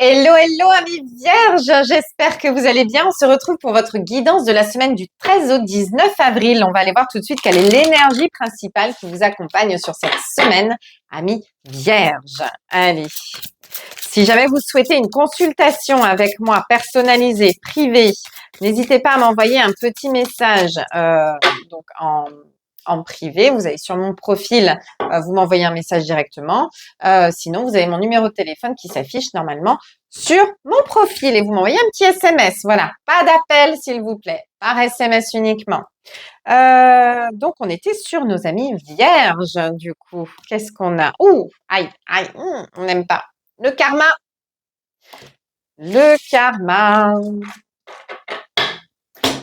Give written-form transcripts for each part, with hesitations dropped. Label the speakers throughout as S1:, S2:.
S1: Hello, hello, amis vierges, j'espère que vous allez bien. On se retrouve pour votre guidance de la semaine du 13 au 19 avril. On va aller voir tout de suite quelle est l'énergie principale qui vous accompagne sur cette semaine, amis vierges. Allez, si jamais vous souhaitez une consultation avec moi personnalisée, privée, n'hésitez pas à m'envoyer un petit message donc en privé. Vous allez sur mon profil, vous m'envoyez un message directement. Sinon, vous avez mon numéro de téléphone qui s'affiche normalement sur mon profil et vous m'envoyez un petit SMS. Voilà, pas d'appel s'il vous plaît, par SMS uniquement. Donc, on était sur nos amis vierges du coup. Qu'est-ce qu'on a? Ouh, aïe, aïe, on n'aime pas. Le karma. Le karma.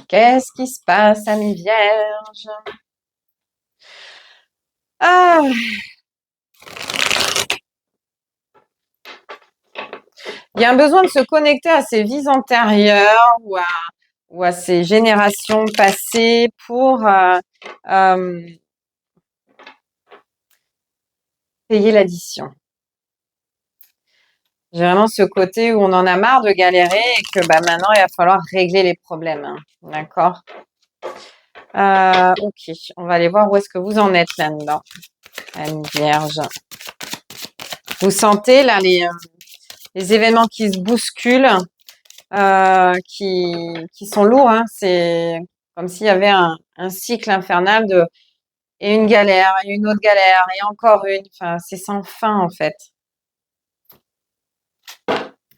S1: Qu'est-ce qui se passe, amis vierges? Ah. Il y a un besoin de se connecter à ses vies antérieures ou à ses générations passées pour payer l'addition. J'ai vraiment ce côté où on en a marre de galérer et que maintenant, il va falloir régler les problèmes. Hein. D'accord? Ok, on va aller voir où est-ce que vous en êtes là-dedans, amis vierges. Vous sentez là les événements qui se bousculent, qui sont lourds. Hein. C'est comme s'il y avait un cycle infernal et une galère, et une autre galère, et encore une. Enfin, c'est sans fin en fait.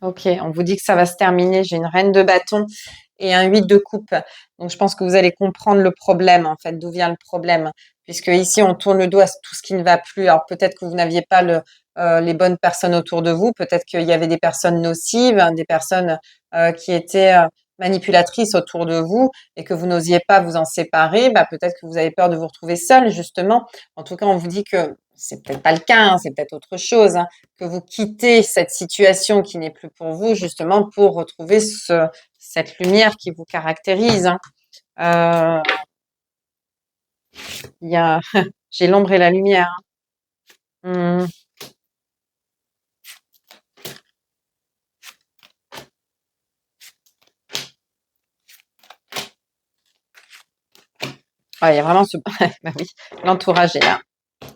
S1: Ok, on vous dit que ça va se terminer. J'ai une reine de bâton et un 8 de coupe. Donc, je pense que vous allez comprendre le problème, en fait, d'où vient le problème. Puisque ici, on tourne le dos à tout ce qui ne va plus. Alors, peut-être que vous n'aviez pas les bonnes personnes autour de vous. Peut-être qu'il y avait des personnes nocives, hein, des personnes qui étaient manipulatrices autour de vous et que vous n'osiez pas vous en séparer. Bah, peut-être que vous avez peur de vous retrouver seul, justement. En tout cas, on vous dit que c'est peut-être pas le cas, hein, c'est peut-être autre chose, hein, que vous quittez cette situation qui n'est plus pour vous, justement, pour retrouver cette lumière qui vous caractérise. Hein. Il y a, j'ai l'ombre et la lumière. Hein. Ah, il y a vraiment bah oui, l'entourage est là,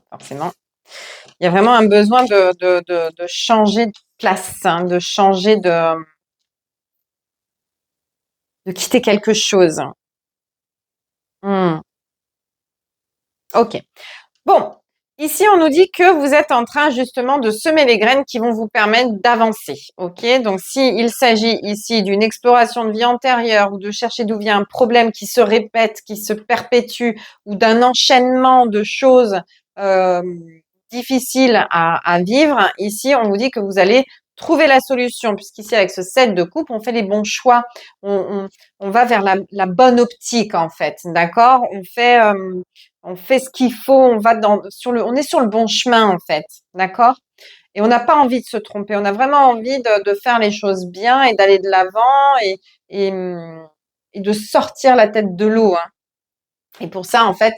S1: forcément. Il y a vraiment un besoin de changer de place, hein, de changer de quitter quelque chose. Ok. Bon, ici, on nous dit que vous êtes en train justement de semer les graines qui vont vous permettre d'avancer. Ok, donc s'il s'agit ici d'une exploration de vie antérieure ou de chercher d'où vient un problème qui se répète, qui se perpétue, ou d'un enchaînement de choses difficiles à vivre, ici, on vous dit que vous allez trouver la solution, puisqu'ici, avec ce 7 de coupe, on fait les bons choix, on va vers la bonne optique, en fait, d'accord? On fait ce qu'il faut, on est sur le bon chemin en fait, d'accord? Et on n'a pas envie de se tromper, on a vraiment envie de faire les choses bien et d'aller de l'avant et, hum, et de sortir la tête de l'eau. Hein. Et pour ça, en fait,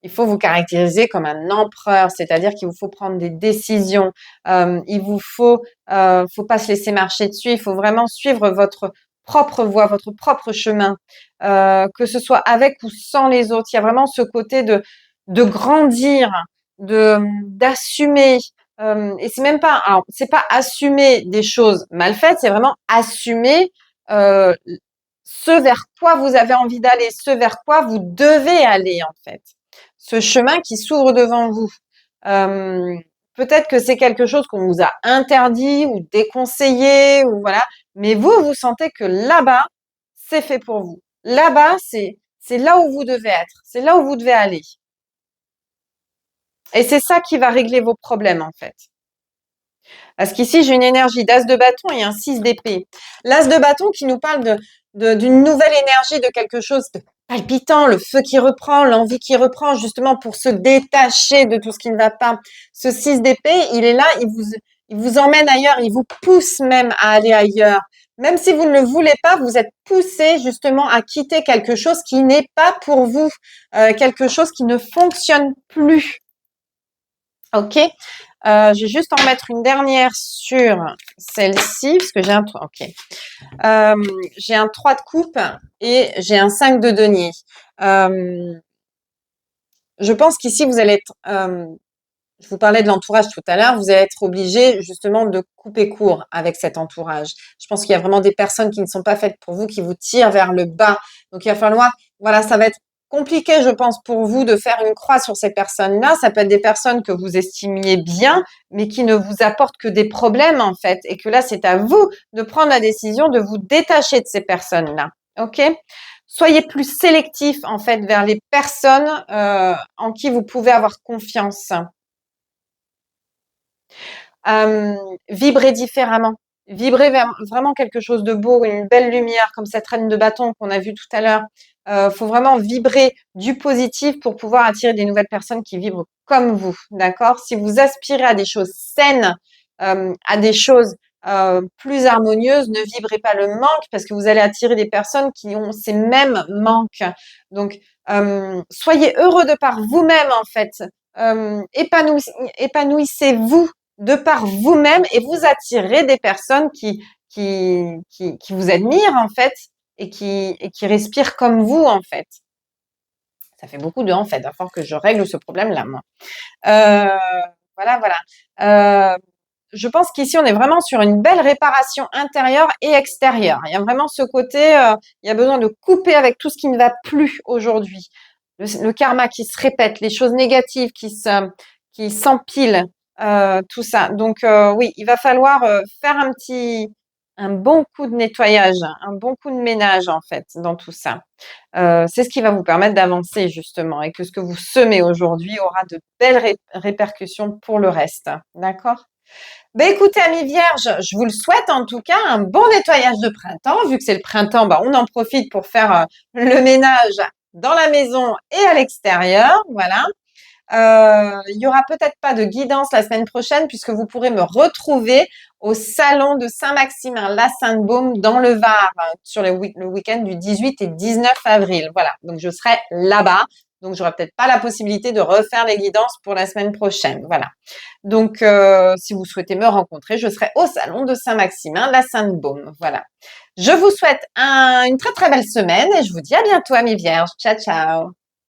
S1: il faut vous caractériser comme un empereur, c'est-à-dire qu'il vous faut prendre des décisions, il vous faut pas se laisser marcher dessus, il faut vraiment suivre votre propre voie, votre propre chemin, que ce soit avec ou sans les autres. Il y a vraiment ce côté de grandir, d'assumer. Et c'est même pas, alors, c'est pas assumer des choses mal faites, c'est vraiment assumer euh, ce vers quoi vous avez envie d'aller, ce vers quoi vous devez aller en fait ce chemin qui s'ouvre devant vous. Euh, Peut-être que c'est quelque chose qu'on vous a interdit ou déconseillé ou voilà, mais vous sentez que là-bas, c'est fait pour vous. Là-bas, c'est là où vous devez être, c'est là où vous devez aller. Et c'est ça qui va régler vos problèmes en fait. Parce qu'ici, j'ai une énergie d'as de bâton et un 6 d'épée. L'as de bâton qui nous parle d'une nouvelle énergie, de quelque chose de palpitant, le feu qui reprend, l'envie qui reprend, justement pour se détacher de tout ce qui ne va pas. Ce 6 d'épée, il est là, il vous emmène ailleurs, il vous pousse même à aller ailleurs. Même si vous ne le voulez pas, vous êtes poussé justement à quitter quelque chose qui n'est pas pour vous, quelque chose qui ne fonctionne plus. Ok, Je vais juste en mettre une dernière sur celle-ci, parce que j'ai un, ok. J'ai un 3 de coupe et j'ai un 5 de denier. Je pense qu'ici, vous allez être, je vous parlais de l'entourage tout à l'heure, vous allez être obligé justement de couper court avec cet entourage. Je pense qu'il y a vraiment des personnes qui ne sont pas faites pour vous, qui vous tirent vers le bas. Donc, il va falloir, voilà, ça va être compliqué, je pense, pour vous de faire une croix sur ces personnes-là. Ça peut être des personnes que vous estimiez bien, mais qui ne vous apportent que des problèmes, en fait. Et que là, c'est à vous de prendre la décision de vous détacher de ces personnes-là. OK? Soyez plus sélectif, en fait, vers les personnes en qui vous pouvez avoir confiance. Vibrer différemment, vibrer vers vraiment quelque chose de beau, une belle lumière comme cette reine de bâton qu'on a vue tout à l'heure. Faut vraiment vibrer du positif pour pouvoir attirer des nouvelles personnes qui vibrent comme vous, d'accord? Si vous aspirez à des choses saines, à des choses plus harmonieuses, ne vibrez pas le manque parce que vous allez attirer des personnes qui ont ces mêmes manques. Donc, soyez heureux de par vous-même en fait. Épanouissez-vous de par vous-même et vous attirez des personnes qui vous admirent en fait et qui respirent comme vous en fait. Ça fait beaucoup de en fait. Il va falloir que je règle ce problème-là, moi. Voilà, voilà. Je pense qu'ici, on est vraiment sur une belle réparation intérieure et extérieure. Il y a vraiment ce côté, il y a besoin de couper avec tout ce qui ne va plus aujourd'hui. Le karma qui se répète, les choses négatives qui s'empilent, tout ça. Donc, oui, il va falloir faire un bon coup de nettoyage, un bon coup de ménage, en fait, dans tout ça. C'est ce qui va vous permettre d'avancer, justement, et que ce que vous semez aujourd'hui aura de belles répercussions pour le reste. D'accord? Ben écoutez, amis vierges, je vous le souhaite en tout cas un bon nettoyage de printemps. Vu que c'est le printemps, ben, on en profite pour faire le ménage dans la maison et à l'extérieur. Voilà. Il y aura peut-être pas de guidance la semaine prochaine puisque vous pourrez me retrouver au salon de Saint-Maximin, la Sainte-Baume, dans le Var, sur le week-end du 18 et 19 avril. Voilà, donc je serai là-bas. Donc, j'aurai peut-être pas la possibilité de refaire les guidances pour la semaine prochaine. Voilà. Donc, si vous souhaitez me rencontrer, je serai au salon de Saint-Maximin, la Sainte-Baume. Voilà. Je vous souhaite une très très belle semaine et je vous dis à bientôt, amis vierges. Ciao, ciao.